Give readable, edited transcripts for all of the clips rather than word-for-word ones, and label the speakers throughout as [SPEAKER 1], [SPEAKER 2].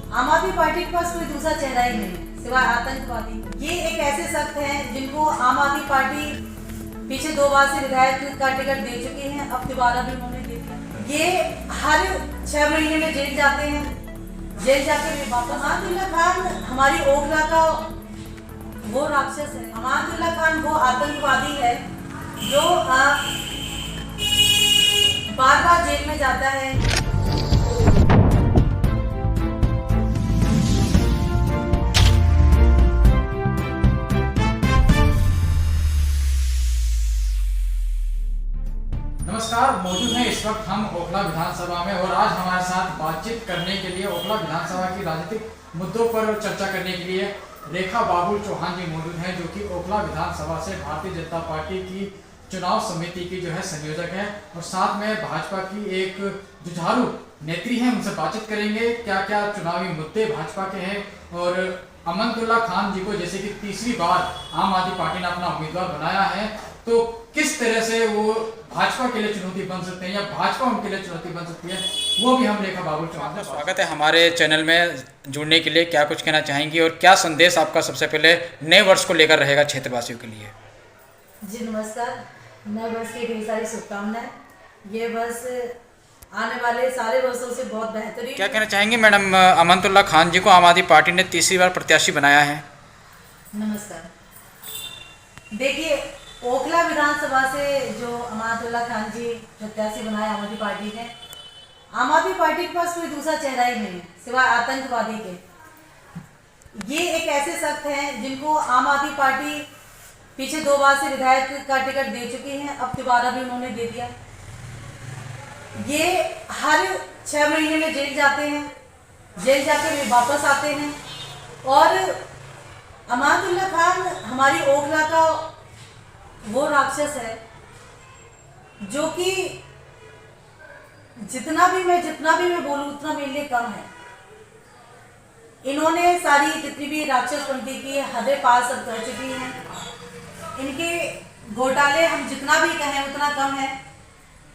[SPEAKER 1] आम आदमी पार्टी के पास कोई दूसरा चेहरा ही नहीं है सिवाय आतंकवादी। ये एक ऐसे शख्स हैं जिनको आम आदमी पार्टी पीछे 2 बार से विधायक का टिकट दे चुके हैं, अब दोबारा भी उन्होंने दे दिया। ये हर 6 महीने में जेल जाते हैं, जेल जाके भी वापस। अमानुल्लाह खान हमारी ओखला का वो राक्षस है। अमानुल्लाह खान वो आतंकवादी है जो बार बार जेल में जाता है।
[SPEAKER 2] नमस्कार, मौजूद हैं इस वक्त हम ओखला विधानसभा में और आज हमारे साथ बातचीत करने के लिए ओखला विधानसभा की राजनीतिक मुद्दों पर चर्चा करने के लिए रेखा बाबुल चौहान जी मौजूद हैं, जो कि ओखला विधानसभा से भारतीय जनता पार्टी की चुनाव समिति की जो है संयोजक है और साथ में भाजपा की एक जुझारू नेत्री हैं। उनसे बातचीत करेंगे क्या क्या चुनावी मुद्दे भाजपा के हैं और अमानुल्लाह खान जी को जैसे कि तीसरी बार आम आदमी पार्टी ने अपना उम्मीदवार बनाया है, तो किस तरह से वो भाजपा के लिए चुनौती बन सकते हैं या भाजपा उनके लिए चुनौती बन सकती है, वो भी हम रेखा बाबुल चौहान का स्वागत है हमारे चैनल में जुड़ने के लिए। क्या कुछ कहना चाहेंगी और क्या संदेश आपका सबसे पहले नए वर्ष को लेकर रहेगा क्षेत्रवासियों के लिए?
[SPEAKER 1] जी नमस्कार, नए वर्ष की ढेर सारी शुभकामनाएं। ये वर्ष आने वाले सारे वर्षों से बहुत बेहतरीन।
[SPEAKER 2] क्या कहना चाहेंगे मैडम, अमानुल्लाह खान जी को आम आदमी पार्टी ने तीसरी बार प्रत्याशी बनाया है?
[SPEAKER 1] नमस्कार, देखिए ओखला विधानसभा से जो अमानुल्लाह खान जी प्रत्याशी बनाए आम आदमी पार्टी ने, आम आदमी पार्टी के पास कोई दूसरा चेहरा ही नहीं है सिवाय आतंकवादी के। ये एक ऐसे शख्स हैं जिनको आम आदमी पार्टी पीछे 2 बार से विधायक का टिकट दे चुके हैं, अब दोबारा भी उन्होंने दे दिया। ये हर 6 महीने में जेल जाते हैं, जेल जाके भी वापस आते हैं। और अमानुल्लाह खान हमारी ओखला का वो राक्षस है जो कि जितना भी मैं बोलूं उतना मेरे लिए कम है। इन्होंने सारी जितनी भी राक्षसपंथी की हदें पार सब कर चुकी हैं। इनके घोटाले हम जितना भी कहें उतना कम है।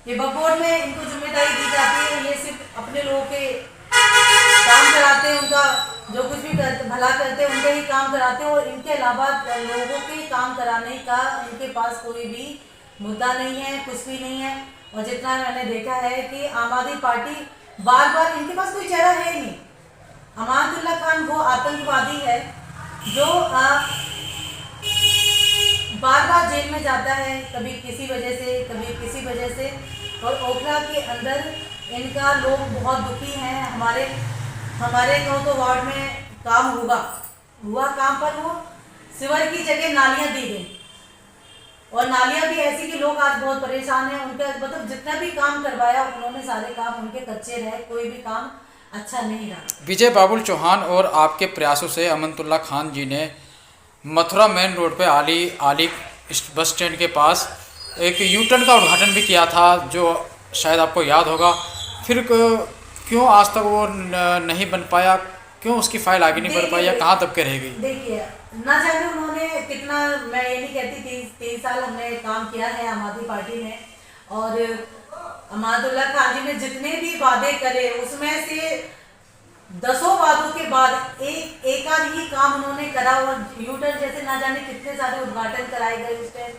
[SPEAKER 1] ये बपोर में इनको जिम्मेदारी दी जाती है, ये सिर्फ अपने लोगों के काम कराते हैं, उनका जो कुछ भी भला करते हैं उनके ही काम कराते हैं और इनके अलावा लोगों के काम कराने का इनके पास कोई भी मुद्दा नहीं है, कुछ भी नहीं है। और जितना मैंने देखा है कि आम आदमी पार्टी बार बार इनके पास कोई चेहरा है ही नहीं। अमानुल्लाह खान वो आतंकवादी है जो बार बार जेल में जाता है, कभी किसी वजह से कभी किसी वजह से। और ओखला के अंदर इनका लोग बहुत दुखी हैं। हमारे 9 वार्ड में काम हुआ काम पर वो सिवर की जगह नालियां दी गई और नालियां भी ऐसी कि लोग आज बहुत परेशान हैं। उनका मतलब जितना भी काम करवाया उन्होंने सारे काम उनके कच्चे रहे, कोई भी काम अच्छा नहीं रहा।
[SPEAKER 2] विजय बाबुल चौहान और आपके प्रयासों से अमानुल्लाह खान जी ने मथुरा मेन रोड पे आली बस स्टैंड के पास एक यूटर्न का उद्घाटन भी किया था, जो शायद आपको याद होगा। फिर क्यों आज तक वो नहीं बन पाया, क्यों उसकी फाइल आगे नहीं बढ़ पाई या कहाँ तक के रह गई?
[SPEAKER 1] देखिए ना जाने उन्होंने कितना, मैं ये नहीं कहती 23 साल हमने काम किया है आम आदमी पार्टी में और अमानुल्लाह खान जी ने जितने भी वादे करे उसमें से 10 वादों के बाद एक आध ही काम उन्होंने करा। और यूटर्न जैसे ना जाने कितने सारे उद्घाटन कराए गए उस टाइम,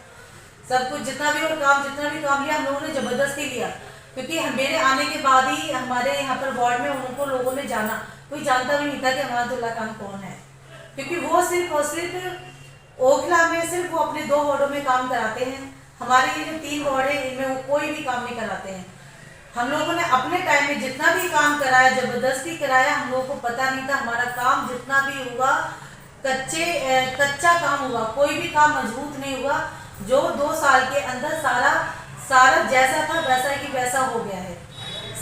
[SPEAKER 1] सब कुछ जितना भी काम लिया हम लोगों ने जबरदस्ती लिया, क्योंकि मेरे आने के बाद ही हमारे यहाँ पर वार्ड में उनको लोगों ने जाना, कोई जानता भी नहीं था कि अमानुल्लाह खान कौन है, क्योंकि वो सिर्फ और सिर्फ ओखला में सिर्फ वो अपने 2 वार्डों में काम कराते हैं। हमारे ये जो 3 वार्ड है इनमें वो कोई भी काम नहीं कराते हैं। हम लोगों ने अपने टाइम में जितना भी काम कराया जबरदस्ती कराया, हम लोगों को पता नहीं था। हमारा काम जितना भी हुआ कच्चा काम हुआ, कोई भी काम मजबूत नहीं हुआ। जो 2 साल के अंदर सारा जैसा था वैसा कि वैसा हो गया है।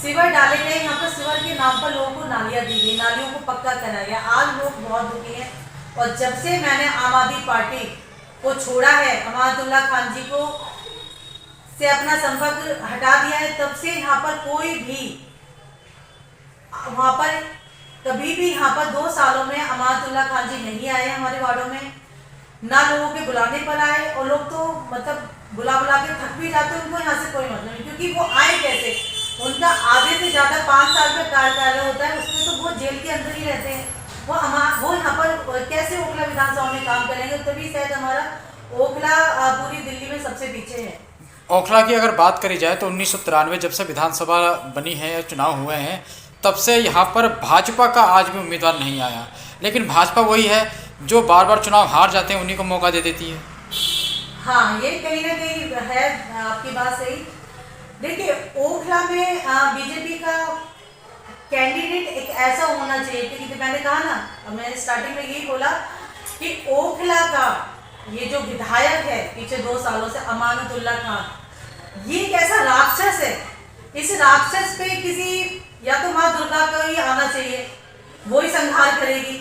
[SPEAKER 1] सिवर डाले गए, यहाँ पर सिवर के नाम पर लोगों को नालियां दी गई, नालियों को पक्का कराया गया। आज लोग बहुत दुखी हैं। और जब से मैंने आम आदमी पार्टी को छोड़ा है, अमानुल्लाह खान जी को से अपना संपर्क हटा दिया है, तब से यहाँ पर कोई भी वहाँ पर कभी भी यहाँ पर 2 सालों में अमानुल्लाह खान जी नहीं आए हमारे वार्डों में, ना लोगों के बुलाने पर आए। और लोग तो मतलब बुला के थक भी जाते हैं, उनको यहाँ से कोई मतलब नहीं, क्योंकि वो आए कैसे, उनका आधे से ज़्यादा 5 साल का कार्यकाल होता है, उसमें तो वो जेल के अंदर ही रहते हैं। वो यहाँ पर कैसे ओखला विधानसभा में काम करेंगे? तभी शायद हमारा ओखला पूरी दिल्ली में सबसे पीछे है।
[SPEAKER 2] ओखला की अगर बात करी जाए तो 1993 जब से विधानसभा बनी है या चुनाव हुए हैं तब से यहाँ पर भाजपा का आज भी उम्मीदवार नहीं आया, लेकिन भाजपा वही है जो बार बार चुनाव हार जाते हैं, उन्हीं को मौका दे देती है।
[SPEAKER 1] हाँ, ये कहीं ना कहीं है आपकी बात सही। देखिए, ओखला में बीजेपी का कैंडिडेट एक ऐसा होना चाहिए, क्योंकि मैंने कहा ना, मैंने स्टार्टिंग में यही बोला कि ओखला का ये जो विधायक है पिछले 2 सालों से, अमानतुल्लाह खान, ये एक ऐसा राक्षस है। इस राक्षस पे किसी या तो माँ दुर्गा को ही आना चाहिए, वो ही संहार करेगी।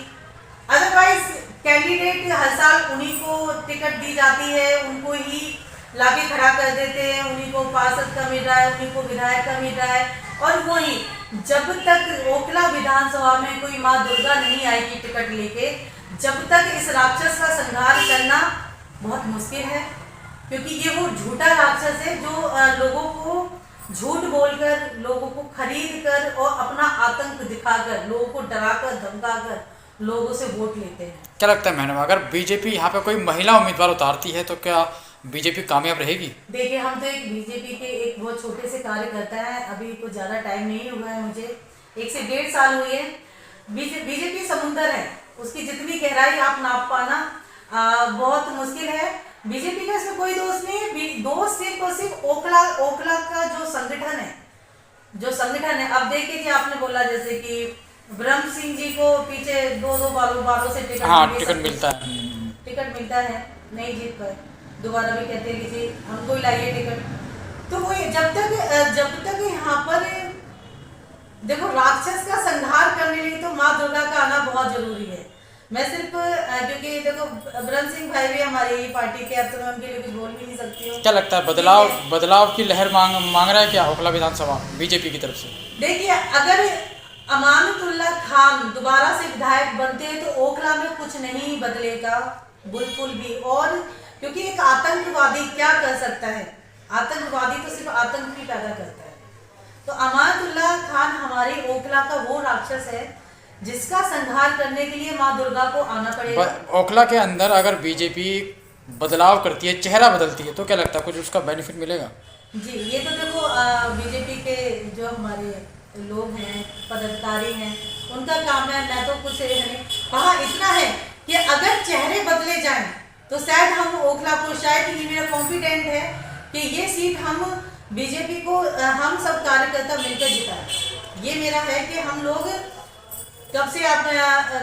[SPEAKER 1] अदरवाइज कैंडिडेट हर साल उन्हीं को टिकट दी जाती है, उनको ही लाके खड़ा कर देते हैं, उन्हीं को पार्षद का मिल रहा है, उन्हीं को विधायक का मिल रहा है। और वही जब तक ओखला विधानसभा में कोई माँ दुर्गा नहीं आएगी टिकट लेके, जब तक इस राक्षस का संहार करना बहुत मुश्किल है, क्योंकि ये वो झूठा राक्षस है जो लोगों को झूठ बोलकर, लोगों को खरीद कर और अपना आतंक दिखाकर, लोगों को डराकर धमकाकर लोगों से वोट लेते हैं।
[SPEAKER 2] क्या लगता है मैडम, अगर बीजेपी यहाँ पे कोई महिला उम्मीदवार उतारती है तो क्या बीजेपी कामयाब रहेगी?
[SPEAKER 1] देखिए, हम तो एक बीजेपी के एक बहुत छोटे से कार्यकर्ता है, अभी कुछ ज़्यादा टाइम नहीं हुआ है, मुझे 1 से 1.5 साल हुए हैं। बीजेपी समुंदर है, उसकी जितनी गहराई आप नाप पाना बहुत मुश्किल है। बीजेपी का इसमें कोई दोष नहीं है, दोष सिर्फ और सिर्फ ओखला का जो संगठन है। अब देखिए, आपने बोला जैसे कि ब्रह्म सिंह जी को पीछे 2 बारों से टिकट मिलता है, नहीं जीत पाए, दोबारा भी कहते हैं कि जी हमको ही लाइए टिकट। तो वो जब तक यहाँ पर देखो, राक्षस का संहार करने के लिए तो माँ दुर्गा का आना बहुत जरूरी है। मैं सिर्फ क्योंकि देखो, ब्रह्म सिंह भाई भी हमारी ही पार्टी के, अब तो मैं उनके लिए कुछ बोल भी नहीं सकती हूँ।
[SPEAKER 2] क्या लगता है बदलाव की लहर मांग रहा है क्या ओखला विधानसभा बीजेपी की तरफ से?
[SPEAKER 1] देखिए, अगर अमानतुल्लाह खान दोबारा से विधायक बनते हैं तो ओखला में कुछ नहीं बदलेगा बिल्कुल भी। और क्योंकि एक आतंकवादी क्या कर सकता है? आतंकवादी तो सिर्फ आतंक ही पैदा करता है। तो अमानतुल्लाह खान हमारे ओखला का वो राक्षस है जिसका संहार करने के लिए माँ दुर्गा को आना पड़ेगा।
[SPEAKER 2] ओखला के अंदर अगर बीजेपी बदलाव करती है, चेहरा बदलती है, तो क्या लगता है कुछ उसका बेनिफिट मिलेगा?
[SPEAKER 1] जी, ये तो देखो, बीजेपी के जो हमारे लोग हैं, पदाधिकारी हैं, उनका काम है, मैं तो कुछ नहीं। हाँ, इतना है कि अगर चेहरे बदले जाएं तो शायद हम ओखला को, शायद ये मेरा कॉन्फिडेंट है कि ये सीट हम बीजेपी को, हम सब कार्यकर्ता मिलकर जिताएं। ये मेरा है कि हम लोग, जब से आप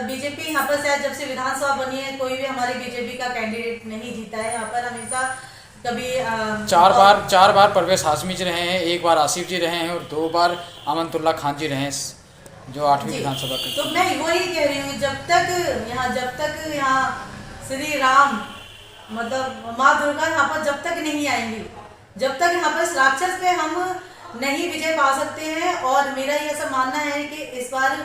[SPEAKER 1] बीजेपी यहाँ पर शायद जब से विधानसभा बनी है, कोई भी हमारे बीजेपी का कैंडिडेट नहीं जीता है यहाँ पर। हमेशा कभी
[SPEAKER 2] 4 बार परवेश हाशमी जी रहे हैं, 1 बार आसिफ जी रहे हैं और 2 बार अमानतुल्लाह खान जी रहे हैं, जो 8वीं विधानसभा के।
[SPEAKER 1] तो मैं वही कह रही हूँ, जब तक यहाँ श्री राम, मतलब माँ दुर्गा यहाँ पर जब तक नहीं आएंगी, जब तक यहाँ पर इस राक्षस पे हम नहीं विजय पा सकते हैं। और मेरा ये ऐसा मानना है कि इस बार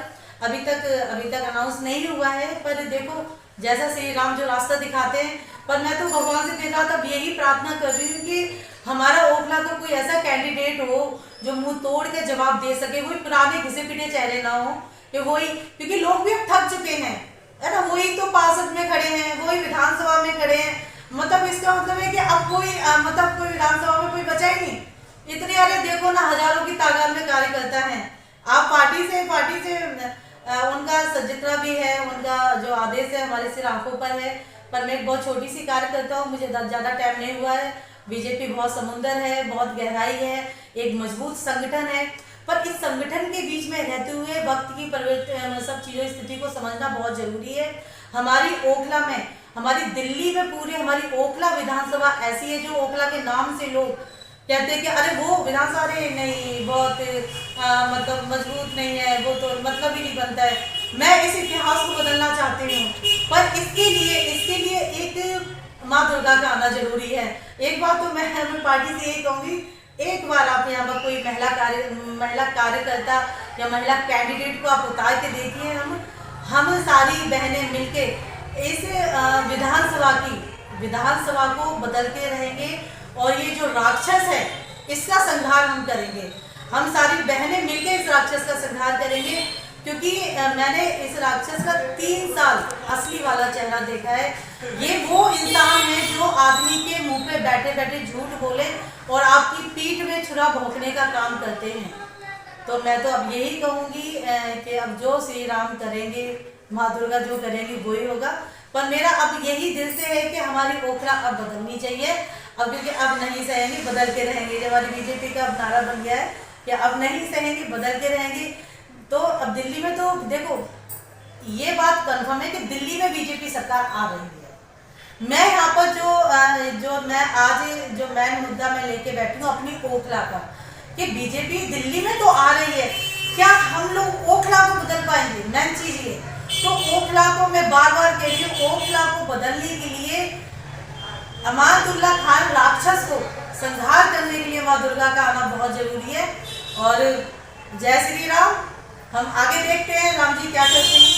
[SPEAKER 1] अभी तक अनाउंस नहीं हुआ है, पर देखो जैसा श्री राम जो रास्ता दिखाते हैं। पर मैं तो भगवान से देखा, तब यही प्रार्थना कर रही हूँ कि हमारा ओखला को कोई ऐसा कैंडिडेट हो जो मुंह तोड़ के जवाब दे सके, वही पुराने घिसे पिटे चेहरे ना हो, कि वही, क्योंकि लोग भी अब थक चुके हैं, है ना। वही तो पार्षद में खड़े हैं, वही विधानसभा में खड़े हैं, मतलब इसका मतलब है कि अब कोई विधानसभा में कोई बचा ही नहीं। इतने सारे देखो ना, हजारों की तादाद में कार्यकर्ता हैं। आप पार्टी से उनका जितना भी है, उनका जो आदेश है हमारे सिर आंखों पर है। पर मैं एक बहुत छोटी सी कार्यकर्ता हूँ, मुझे ज़्यादा टाइम नहीं हुआ है। बीजेपी बहुत समुंदर है, बहुत गहराई है, एक मजबूत संगठन है। पर इस संगठन के बीच में रहते हुए वक्त की सब चीज़ों स्थिति को समझना बहुत जरूरी है। हमारी ओखला में, हमारी दिल्ली में पूरी हमारी ओखला विधानसभा ऐसी है जो ओखला के नाम से लोग कहते हैं कि अरे वो विधानसभा, अरे नहीं, बहुत मतलब मजबूत नहीं है, वो तो मतलब ही नहीं बनता है। मैं इस इतिहास को बदलना चाहती हूँ, पर इसके लिए एक माँ दुर्गा का आना जरूरी है। एक बात तो मैं पार्टी से यही कहूँगी, एक बार आप यहाँ पर कोई महिला कार्यकर्ता या महिला कैंडिडेट को आप उतार के देखिए। हम सारी बहनें मिलके इस विधानसभा को बदलते रहेंगे और ये जो राक्षस है इसका संहार हम करेंगे। हम सारी बहनें मिलकर इस राक्षस का संहार करेंगे, क्योंकि मैंने इस राक्षस का 3 साल असली वाला चेहरा देखा है। ये वो इंसान है जो आदमी के मुंह पे बैठे बैठे झूठ बोले और आपकी पीठ में छुरा भोंकने का काम करते हैं। तो मैं तो अब यही कहूँगी कि अब जो श्री राम करेंगे, माँ दुर्गा जो करेंगी वही होगा। पर मेरा अब यही दिल से है कि हमारी ओखला अब बदलनी चाहिए, अब क्योंकि अब नहीं सहेंगी, बदल के रहेंगे। जो हमारी बीजेपी का अब नारा बन गया है कि अब नहीं सहेंगी, बदल के रहेंगी। तो अब दिल्ली में तो देखो ये बात कंफर्म है कि दिल्ली में बीजेपी सरकार आ रही है। मैं यहाँ पर जो मैं आज जो मेन मुद्दा मैं लेके बैठी हूँ अपनी ओखला का, कि बीजेपी दिल्ली में तो आ रही है, क्या हम लोग ओखला को बदल पाएंगे? मेन चीज ये। तो ओखला को मैं बार बार कह रही हूँ, ओखला को बदलने के लिए अमातुल्ला खान राक्षस को संहार करने के लिए माँ दुर्गा का आना बहुत जरूरी है। और जय श्री राम। हम आगे देखते हैं राम जी क्या करते हैं।